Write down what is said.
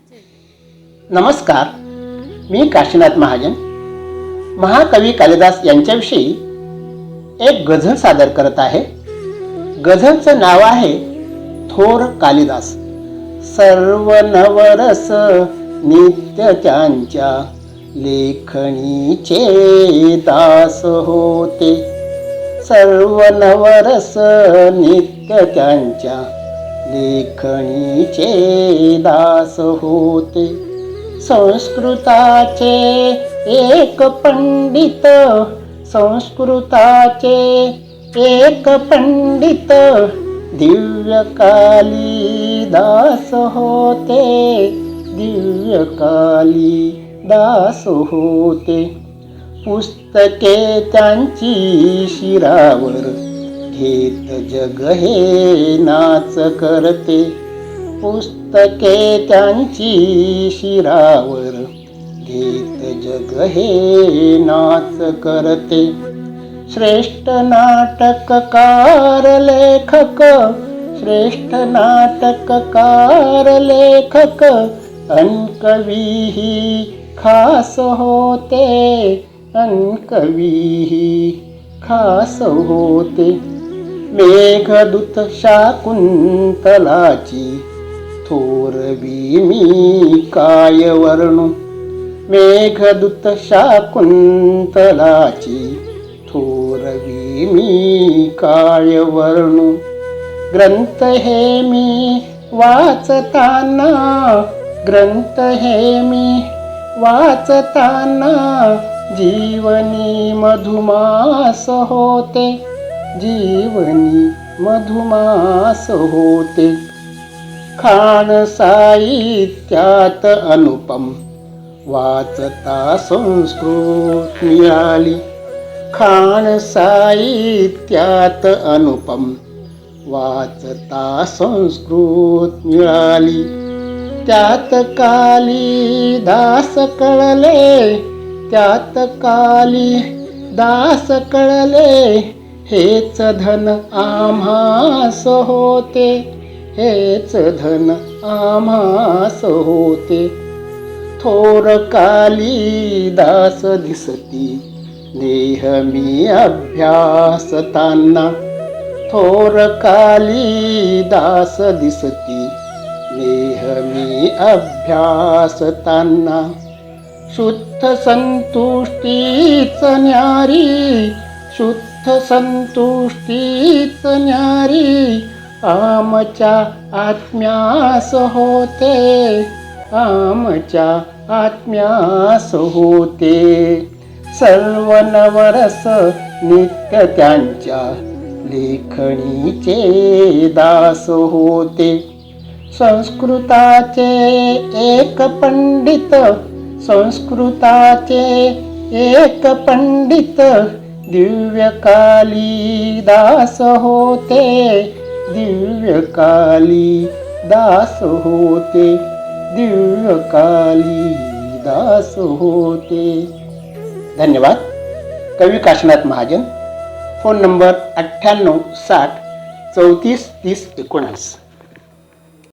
नमस्कार, मी काशीनाथ महाजन महाकवी कालिदास यांच्याविषयी एक गझल सादर करत आहे। गझलचं नाव आहे थोर कालिदास। सर्व नवरस नित्य त्यांच्या लेखणीचे दास होते। सर्व नवरस नित्य त्यांच्या लेखणीचे दास होते। संस्कृताचे एक पंडित, संस्कृताचे एक पंडित दिव्य कालिदास होते। दिव्य कालिदास होते। पुस्तके त्यांची शिरावर घेत जग हे नाच करते। पुस्तके त्यांची शिरावर घेत जग हे नाच करते। श्रेष्ठ नाटककार लेखक, श्रेष्ठ नाटककार लेखक अन कवीही खास होते। अन कवीही खास होते। मेघदूत शाकुंतलाची थोरवी मी काय वर्णू। मेघदूत शाकुंतलाची थोरवी मी काय वर्णू। ग्रंथ हे मी वाचताना, ग्रंथ हे मी वाचताना जीवनी मधुमास होते। जीवनी मधुमास होते। खाण साहित्यात अनुपम वाचता संस्कृत मिळाली। खाण साहित्यात अनुपम वाचता संस्कृत मिळाली। त्यात कालिदास कळले, त्यात कालिदास कळले हेच धन आम्हास होते। हेच धन आम्हास होते। थोर कालिदास दिसती नेहमी अभ्यासताना। थोर कालिदास दिसती नेहमी अभ्यासताना। शुद्ध संतुष्टीच न्यारी, शुद्ध संतुष्टीच न्यारी आमच्या आत्म्यास होते। आमच्या आत्म्यास होते। सर्व नवरस नित्य त्यांच्या लेखणीचे दास होते। संस्कृताचे एक पंडित, संस्कृताचे एक पंडित दिव्य कालिदास होते। दिव्य कालिदास होते। दिव्य कालिदास होते। धन्यवाद। कवी काशीनाथ महाजन। Phone number 98 60 34 30 19।